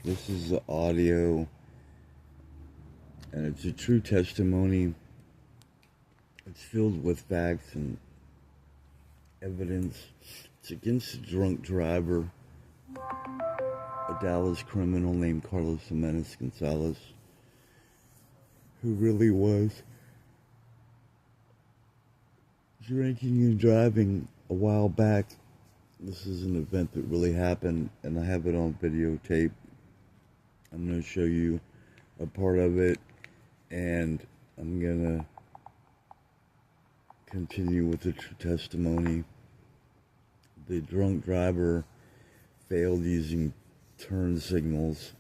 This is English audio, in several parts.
This is the audio, and it's a true testimony. It's filled with facts and evidence. It's against a drunk driver, a Dallas criminal named Carlos Jimenez Gonzalez, who really was drinking and driving a while back. This is an event that really happened, and I have it on videotape. I'm going to show you a part of it, and I'm going to continue with the true testimony. The drunk driver failed using turn signals.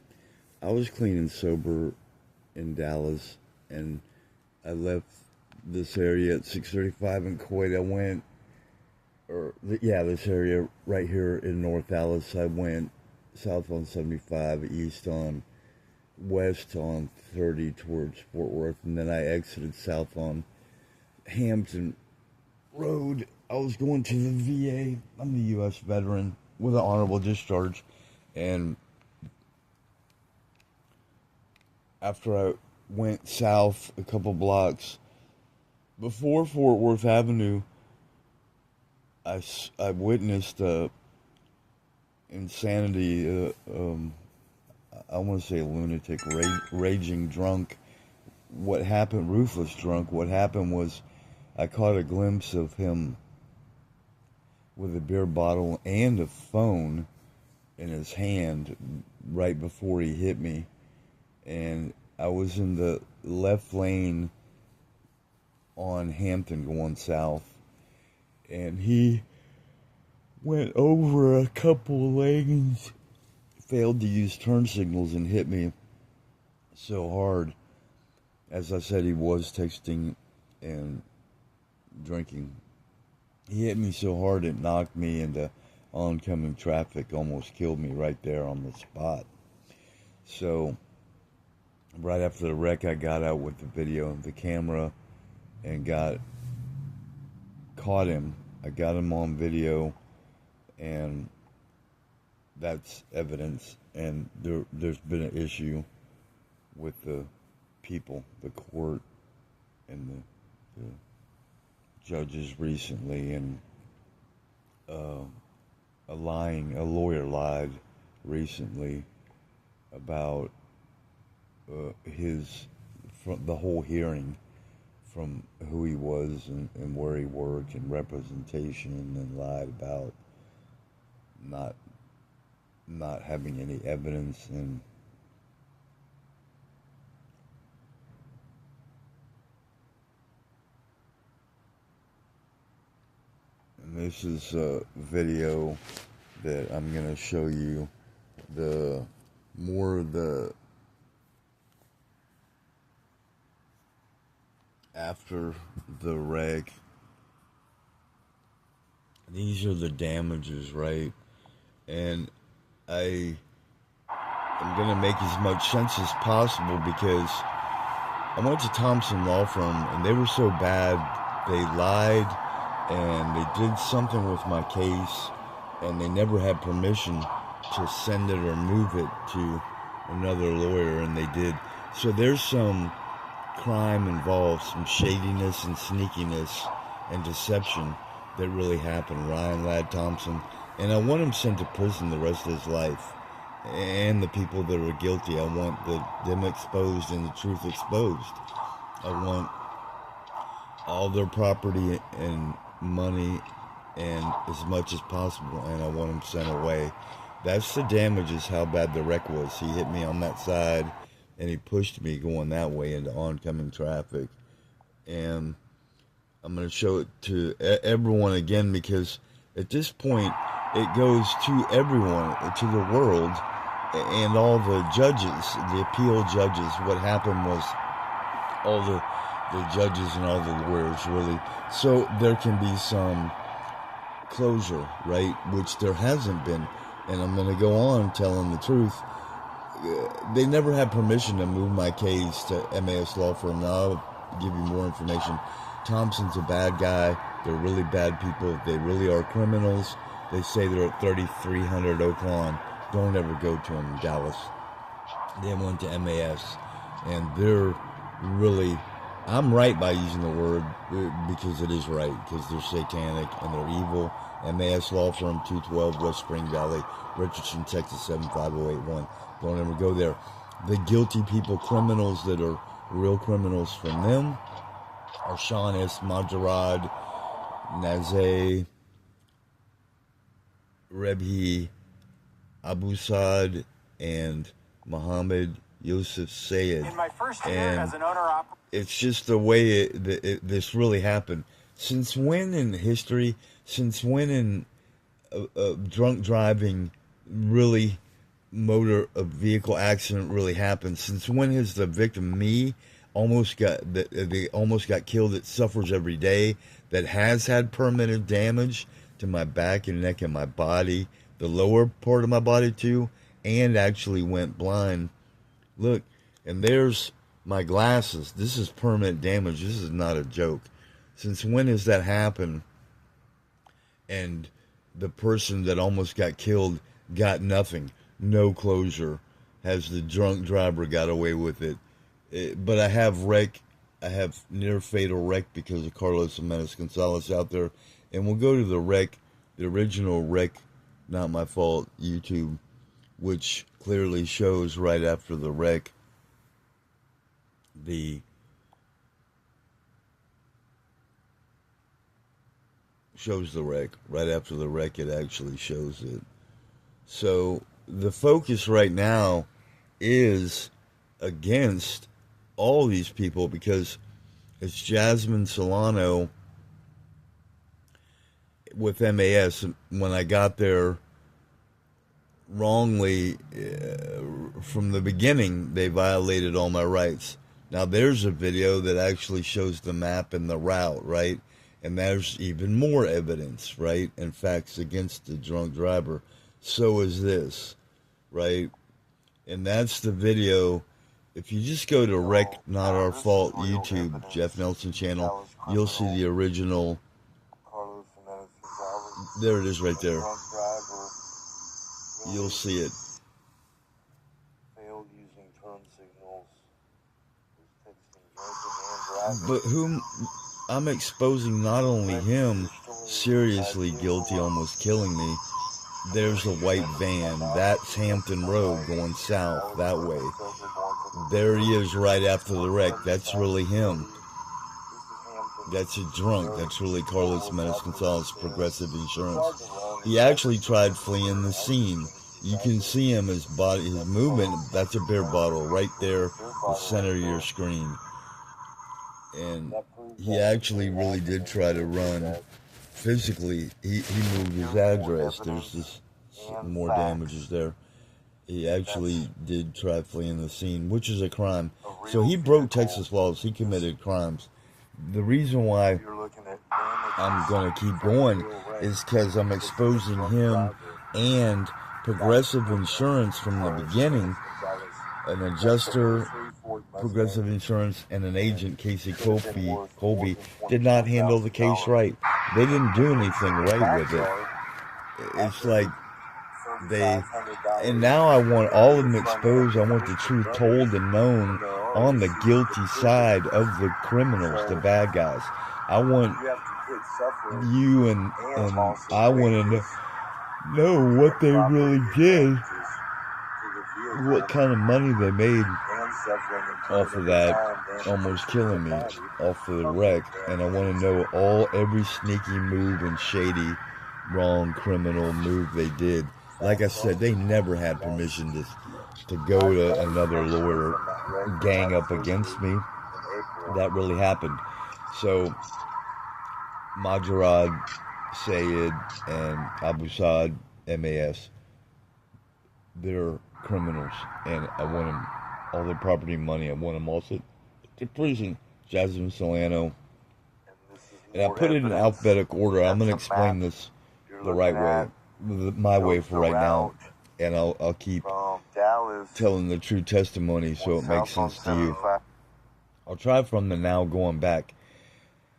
I was clean and sober in Dallas, and I left this area at 635 in Coit. I went, this area right here in North Dallas. I went south on 75, west on 30 towards Fort Worth, and then I exited south on Hampton Road. I was going to the VA. I'm a U.S. veteran with an honorable discharge, and after I went south a couple blocks before Fort Worth Avenue, I witnessed insanity. I want to say lunatic, raging drunk. What happened? Ruthless drunk. What happened was I caught a glimpse of him with a beer bottle and a phone in his hand right before he hit me. And I was in the left lane on Hampton going south. And he went over a couple lanes, failed to use turn signals, and hit me so hard. As I said, he was texting and drinking. He hit me so hard it knocked me into oncoming traffic, almost killed me right there on the spot. So right after the wreck, I got out with the video and the camera and caught him. I got him on video, and that's evidence. And there's been an issue with the people, the court, and the judges recently, and a lawyer lied recently about the whole hearing, from who he was and where he worked and representation, and lied about not having any evidence. And this is a video that I'm going to show you after the wreck. These are the damages, right? And I am going to make as much sense as possible, because I went to Thompson Law Firm, and they were so bad, they lied, and they did something with my case, and they never had permission to send it or move it to another lawyer, and they did. So there's some crime involved, some shadiness and sneakiness and deception that really happened. Ryan Ladd Thompson, and I want him sent to prison the rest of his life, and the people that are guilty. I want them exposed and the truth exposed. I want all their property and money and as much as possible, and I want them sent away. That's the damages, how bad the wreck was. He hit me on that side, and he pushed me going that way into oncoming traffic. And I'm going to show it to everyone again, because at this point, it goes to everyone, to the world, and all the judges, the appeal judges. What happened was all the judges and all the lawyers, really. So there can be some closure, right? Which there hasn't been. And I'm going to go on telling the truth. They never had permission to move my case to MAS Law Firm. Now I'll give you more information. Thompson's a bad guy. They're really bad people. They really are criminals. They say they're at 3300 Oak Lawn. Don't ever go to them in Dallas. then went to MAS, and they're really, I'm right by using the word because it is right, because they're satanic and they're evil. MAS Law Firm, 212 West Spring Valley, Richardson, Texas 75081. Don't ever go there. The guilty people, criminals that are real criminals from them are Shaunis, Majarad, Nazeh, Rebhi, Abu Saad, and Muhammad Yusuf Sayed. In my first year as an owner, it's just the way this really happened. Since when in history, since when in drunk driving really, a vehicle accident really happened? Since when has the victim, me, they almost got killed, that suffers every day, that has had permanent damage to my back and neck and my body, the lower part of my body too, and actually went blind? Look, and there's my glasses. This is permanent damage. This is not a joke. Since when has that happened? And the person that almost got killed got nothing, no closure. Has the drunk driver got away with it? But I have near fatal wreck because of Carlos Jimenez Gonzalez out there. And we'll go to the original wreck, Not My Fault YouTube, which clearly shows right after the wreck shows the wreck. Right after the wreck, it actually shows it. So the focus right now is against all these people because it's Jasmine Solano with MAS. When I got there wrongly from the beginning, they violated all my rights. Now there's a video that actually shows the map and the route, right? And there's even more evidence, right, and facts against the drunk driver. So is this, right? And that's the video. If you just go to Wreck Not Our Fault YouTube, Jeff Nelson channel, you'll see the original. There it is right there. You'll see it. But whom I'm exposing, not only him, seriously guilty, almost killing me. There's a white van. That's Hampton Road going south that way. There he is right after the wreck. That's really him. That's a drunk. That's really Carlos Jimenez Gonzalez, Progressive Insurance. He actually tried fleeing the scene. You can see him, his body, his movement. That's a beer bottle right there, the center of your screen. And he actually really did try to run. Physically, he moved his address. There's just more damages there. He actually did try fleeing the scene, which is a crime. So he broke Texas laws. He committed crimes. The reason why I'm going to keep going is because I'm exposing him and Progressive Insurance from the beginning. An adjuster, Progressive Insurance, and an agent, Casey Colby, did not handle the case right. They didn't do anything right with it. It's like and now I want all of them exposed. I want the truth told and known on the guilty side of the criminals, the bad guys. I want you and I want to know what they really did, what kind of money they made off of that, almost killing me, off of the wreck. And I want to know every sneaky move and shady, wrong, criminal move they did. Like I said, they never had permission to go to another lawyer, gang up against me. That really happened. So Majarad, Sayed, and Abu Saad, MAS, they're criminals, and I want them, all their property and money, I want them also to prison. Jasmine Solano. And I put it in alphabetical order. I'm going to explain this the right way, my way for right now, and I'll keep telling the true testimony so it makes sense to you. I'll try from the now going back.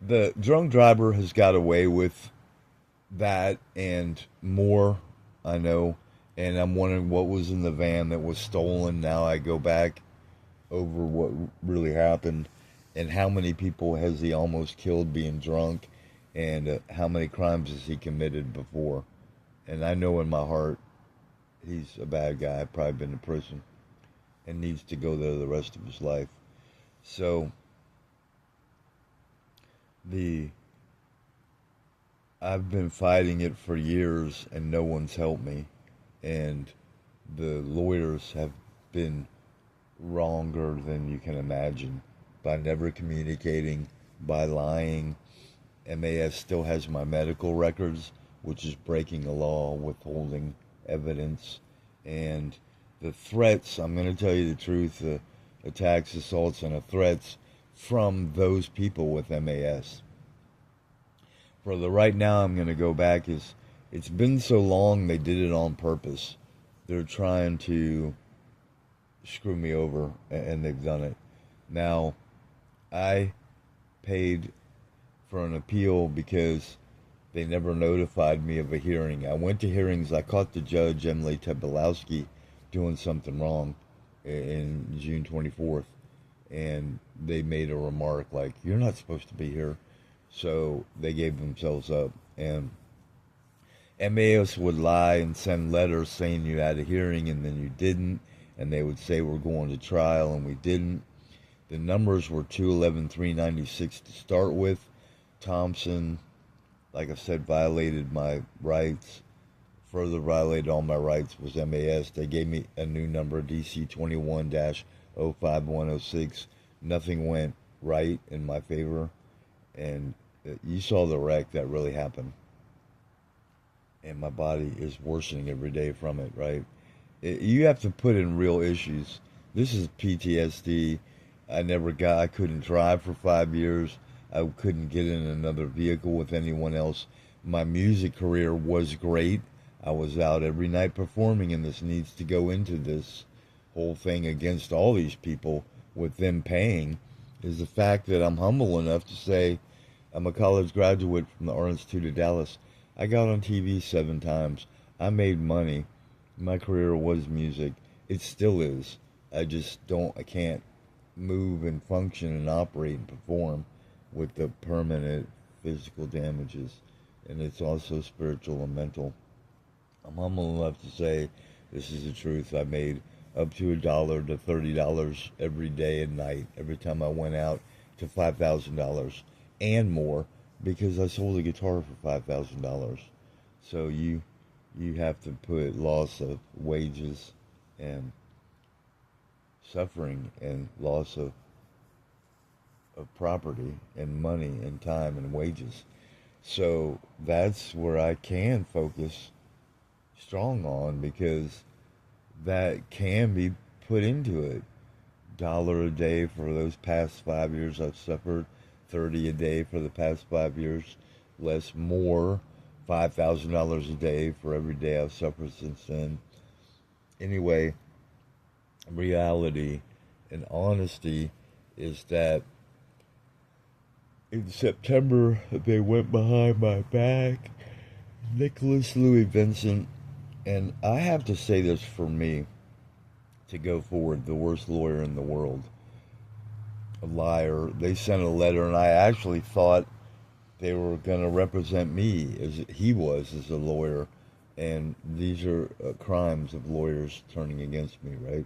The drunk driver has got away with that and more, I know, and I'm wondering what was in the van that was stolen. Now I go back over what really happened and how many people has he almost killed being drunk, and how many crimes has he committed before. And I know in my heart he's a bad guy, probably been to prison, and needs to go there the rest of his life. So the I've been fighting it for years and no one's helped me, and the lawyers have been wronger than you can imagine by never communicating, by lying. MAS still has my medical records, which is breaking the law, withholding evidence, and the threats. I'm going to tell you the truth: the attacks, assaults, and the threats from those people with MAS. For the right now, I'm going to go back. Is it's been so long they did it on purpose. They're trying to screw me over, and they've done it. Now, I paid for an appeal because they never notified me of a hearing. I went to hearings. I caught the judge, Emily Tebalowski, doing something wrong in June 24th, and they made a remark like, "You're not supposed to be here." So they gave themselves up, and MAS would lie and send letters saying you had a hearing and then you didn't, and they would say we're going to trial and we didn't. The numbers were 211, 396 to start with. Thompson, like I said, violated my rights. Further violated all my rights was MAS. They gave me a new number, DC 21-05106. Nothing went right in my favor. And you saw the wreck that really happened. And my body is worsening every day from it, right? You have to put in real issues. This is PTSD. I couldn't drive for 5 years. I couldn't get in another vehicle with anyone else. My music career was great. I was out every night performing, and this needs to go into this whole thing against all these people with them paying, is the fact that I'm humble enough to say I'm a college graduate from the Art Institute of Dallas. I got on TV 7 times. I made money. My career was music. It still is. I can't move and function and operate and perform with the permanent physical damages. And it's also spiritual and mental. I'm humble enough to say this is the truth. I made up to $1 to $30 every day and night, every time I went out, to $5,000 and more, because I sold a guitar for $5,000. So you have to put loss of wages and suffering and loss of property and money and time and wages. So that's where I can focus strong on, because that can be put into it. $1 a day for those past 5 years I've suffered, 30 a day for the past 5 years, less more, $5,000 a day for every day I've suffered since then. Anyway, reality and honesty is that in September they went behind my back, Nicholas Louis Vincent, and I have to say this for me to go forward, the worst lawyer in the world, a liar. They sent a letter, and I actually thought they were going to represent me as he was as a lawyer, and these are crimes of lawyers turning against me, right?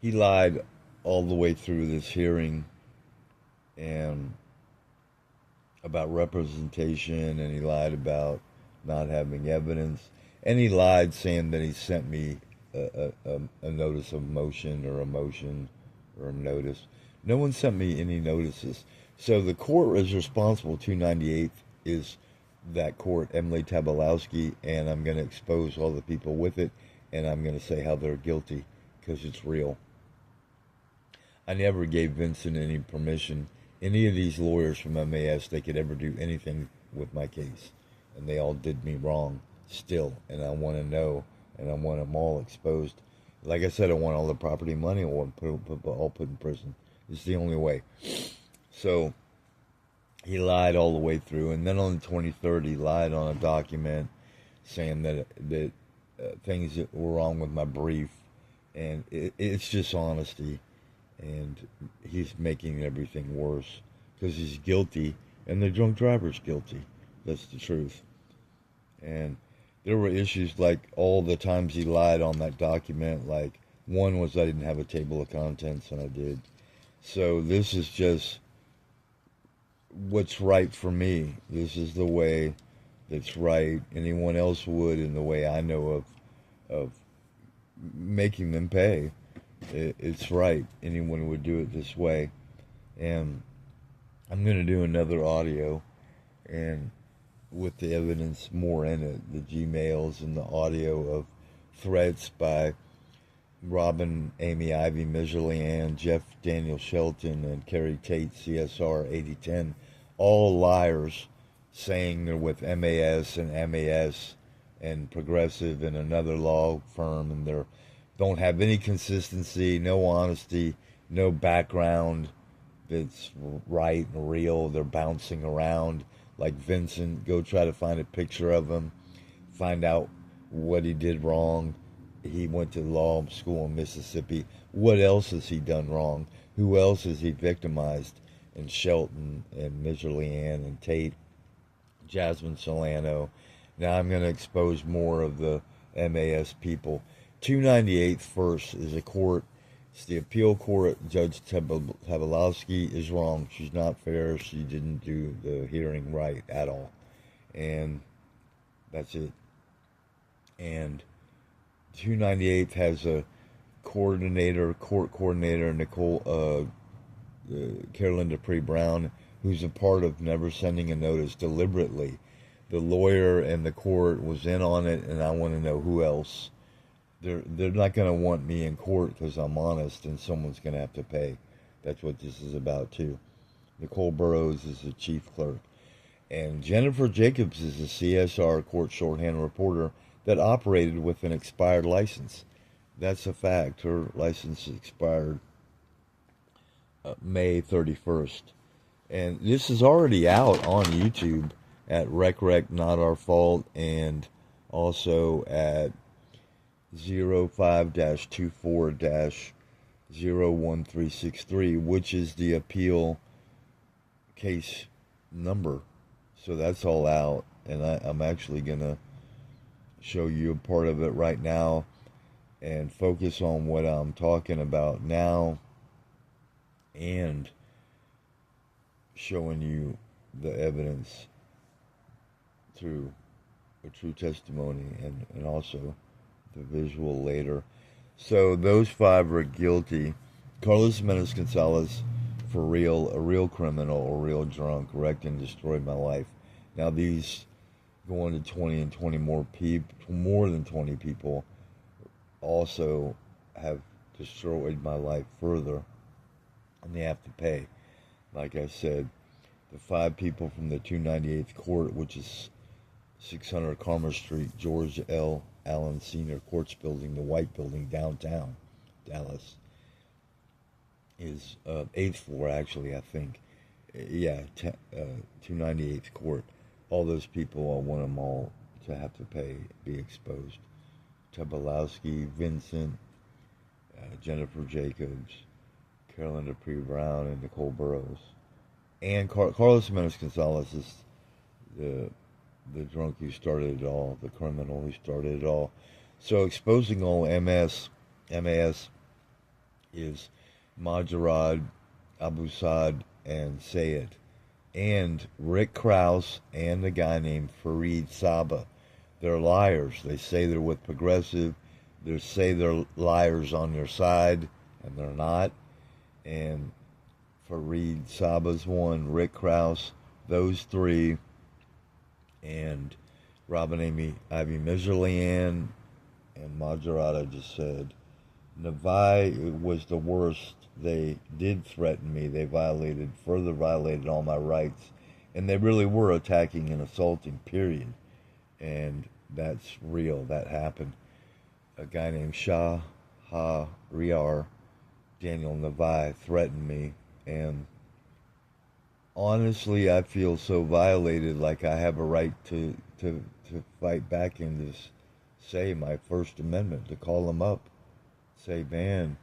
He lied all the way through this hearing and about representation, and he lied about not having evidence, and he lied saying that he sent me a notice of motion or a motion or a notice. No one sent me any notices. So the court is responsible. 298 is that court, Emily Tabalowski, and I'm going to expose all the people with it, and I'm going to say how they're guilty, because it's real. I never gave Vincent any permission, any of these lawyers from MAS, they could ever do anything with my case, and they all did me wrong still, and I want to know, and I want them all exposed. Like I said, I want all the property money, I want all put in prison. It's the only way. So he lied all the way through, and then on the 23rd, he lied on a document saying that things that were wrong with my brief, and it's just honesty, and he's making everything worse because he's guilty, and the drunk driver's guilty. That's the truth. And there were issues like all the times he lied on that document. Like one was I didn't have a table of contents, and I did. So this is just what's right for me. This is the way that's right. Anyone else would, in the way I know of making them pay. It's right. Anyone would do it this way. And I'm going to do another audio, and with the evidence more in it, the Gmails and the audio of threats by Robin, Amy, Ivy, Miserly Ann, Jeff, Daniel Shelton, and Carrie Tate, CSR 8010, all liars, saying they're with MAS and MAS and Progressive and another law firm, and they don't have any consistency, no honesty, no background that's right and real. They're bouncing around like Vincent. Go try to find a picture of him, find out what he did wrong. He went to law school in Mississippi. What else has he done wrong? Who else has he victimized? And Shelton and Miserly Ann and Tate, Jasmine Solano. Now I'm going to expose more of the MAS people. 298 First is a court. It's the appeal court. Judge Tabalowski is wrong. She's not fair. She didn't do the hearing right at all. And that's it. And 298th has a court coordinator, Nicole, Carolyn Dupree Brown, who's a part of never sending a notice deliberately. The lawyer and the court was in on it, and I want to know who else. They're not going to want me in court because I'm honest, and someone's going to have to pay. That's what this is about, too. Nicole Burrows is the chief clerk. And Jennifer Jacobs is a CSR court shorthand reporter that operated with an expired license. That's a fact. Her license expired May 31st. And this is already out on YouTube at Rec Not Our Fault, and also at 05-24-01363, which is the appeal case number. So that's all out, and I'm actually going to show you a part of it right now and focus on what I'm talking about now, and showing you the evidence through a true testimony, and also the visual later. So those 5 are guilty. Carlos Menace Gonzalez, for real, a real criminal, a real drunk, wrecked and destroyed my life. Now these going to 20 and 20 more people, more than 20 people, also have destroyed my life further, and they have to pay. Like I said, the 5 people from the 298th Court, which is 600 Carmer Street, George L. Allen Senior Courts Building, the White Building, downtown Dallas, is 8th floor, actually, I think. Yeah, 298th Court. All those people, I want them all to have to pay, be exposed. Tabalowski, Vincent, Jennifer Jacobs, Carolyn Dupree Brown, and Nicole Burrows. And Carlos Menace Gonzalez is the drunk who started it all, the criminal who started it all. So exposing all MAS is Majarad, Abu Saad, and Sayed, and Rick Krause, and a guy named Fareed Saba. They're liars. They say they're with Progressive. They say they're liars on your side, and they're not. And Fareed Saba's one, Rick Krause, those 3, and Robin, Amy, Ivy, Miserly Ann, and Majarad, I just said. Nevi was the worst. They did threaten me. They further violated all my rights. And they really were attacking and assaulting, period. And that's real. That happened. A guy named Shah Riyar, Daniel Nevi, threatened me. And honestly, I feel so violated, like I have a right to fight back in this say my First Amendment, to call them up, say, man,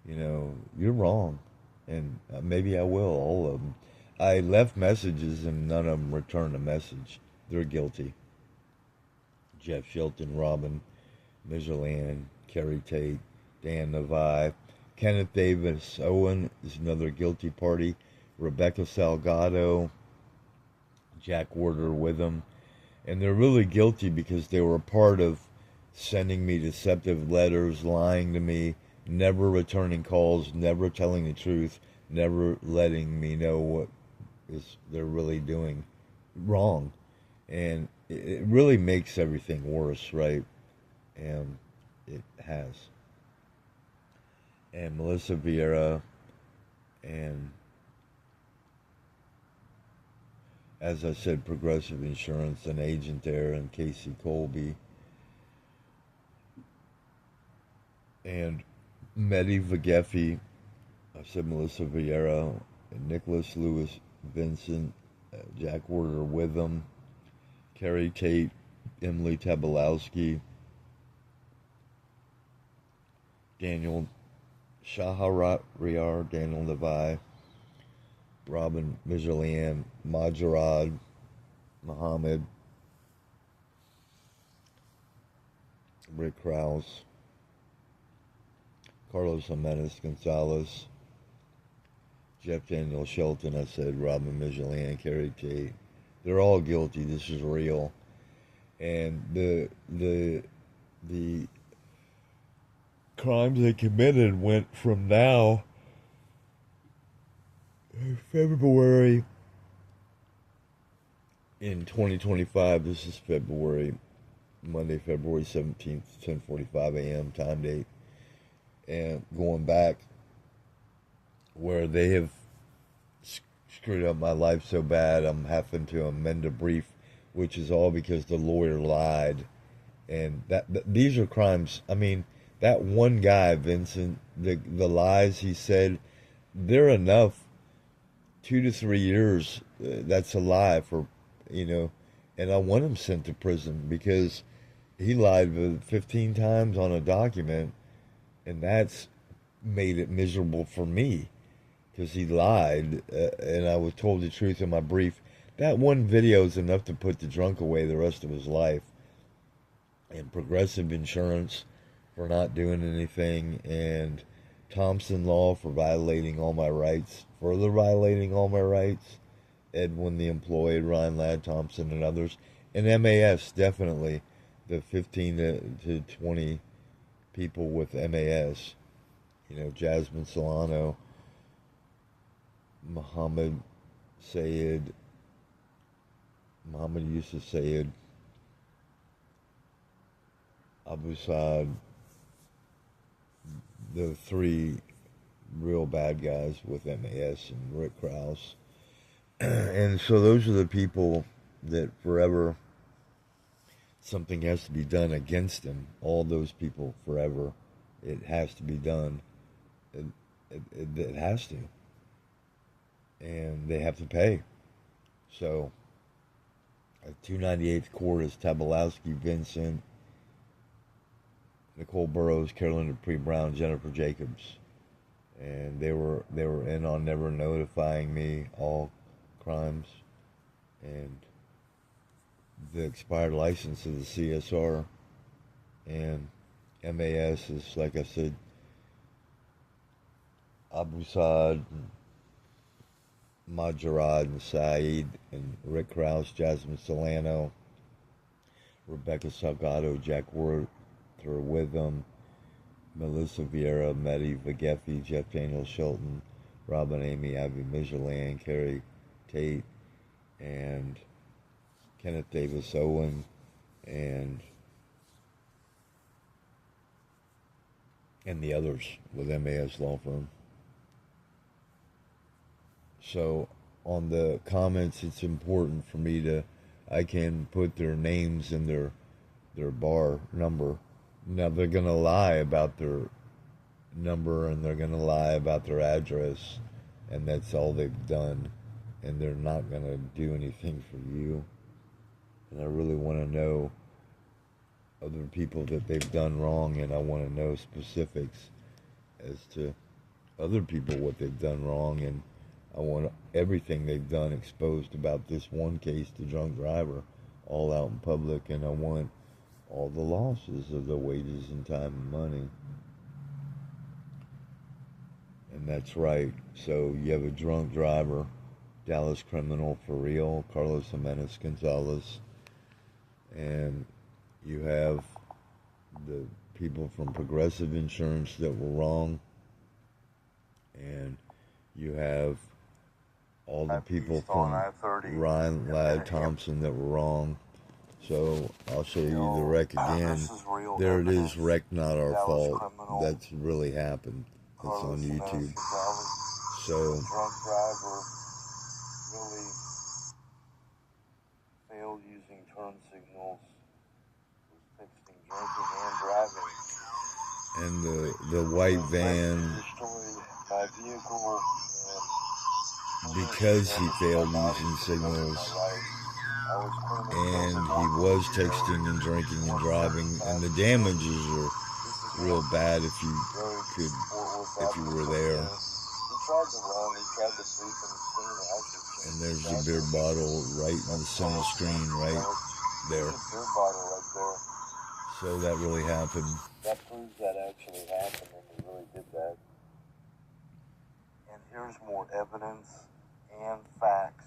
you're wrong. And maybe I will, all of them. I left messages and none of them returned a message. They're guilty. Jeff Shelton, Robin Michelan, Kerry Tate, Dan Nevi, Kenneth Davis Owen is another guilty party. Rebecca Salgado, Jack Warder with them. And they're really guilty because they were a part of sending me deceptive letters, lying to me, never returning calls, never telling the truth, never letting me know what they're really doing wrong. And it really makes everything worse, right? And it has. And Melissa Vieira, and as I said, Progressive Insurance, an agent there, and Casey Colby, and Medi Vagefi, I said Melissa Vieira, and Nicholas Lewis Vincent, Jack Warder Witham, Kerry Tate, Emily Tabalowski, Daniel Shahariar, Daniel Levi, Robin Michelan, Majarad, Muhammad, Rick Krause, Carlos Jimenez Gonzalez, Jeff Daniel Shelton, I said, Robin Michelan, Kerry Tate. They're all guilty. This is real. And the crimes they committed went from now, February in 2025. This is February, Monday, February 17th, 10:45 a.m. time date. And going back where they have screwed up my life so bad, I'm having to amend a brief, which is all because the lawyer lied. And these are crimes. I mean, that one guy, Vincent, the lies he said, they're enough. 2 to 3 years, that's a lie for, and I want him sent to prison because he lied 15 times on a document, and that's made it miserable for me because he lied, and I was told the truth in my brief. That one video is enough to put the drunk away the rest of his life. And Progressive Insurance for not doing anything, and Thompson Law for violating all my rights, further violating all my rights, Edwin the Employed, Ryan Ladd Thompson, and others, and MAS, definitely, the 15 to 20 people with MAS, Jasmine Solano, Muhammad Yusuf Sayed, Abu Saad, the 3 real bad guys with MAS, and Rick Krause. And so those are the people that forever something has to be done against them. All those people forever. It has to be done. It has to. And they have to pay. So, at 298th Court is Tabalowski, Vincent, Nicole Burrows, Carolyn Dupree Brown, Jennifer Jacobs. And they were in on never notifying me, all crimes. And the expired license of the CSR. And MAS is, like I said, Abu Saad, Majarad, and Saeed, and Rick Krause, Jasmine Solano, Rebecca Salgado, Jack Warder with them, Melissa Vieira, Medi Vagefi, Jeff Daniel Shelton, Robin Amy, Abby Michelan, Kerry Tate, and Kenneth Davis Owen, and the others with MAS Law Firm. So on the comments, it's important for me I can put their names and their bar number. Now, they're going to lie about their number, and they're going to lie about their address, and that's all they've done, and they're not going to do anything for you. And I really want to know other people that they've done wrong, and I want to know specifics as to other people what they've done wrong, and I want everything they've done exposed about this one case, the drunk driver, all out in public, and I want all the losses of the wages and time and money. And that's right. So you have a drunk driver, Dallas criminal for real, Carlos Jimenez Gonzalez, and you have the people from Progressive Insurance that were wrong, and you have all the people from Ryan Ladd Thompson that were wrong. So I'll show you the wreck again. There it is, wreck not our fault. That's really happened. It's on YouTube. So drunk driver really failed using turn signals, was texting, drinking, and driving. And the white van, destroyed my vehicle, because he failed using signals, and he was texting and drinking and driving, and the damages are real bad if you were there. He tried to run, he tried to flee from the scene. And there's the beer bottle right in the center screen, right there. There's a beer bottle right there. So that really happened. That proves that actually happened, and he really did that. And here's more evidence and facts.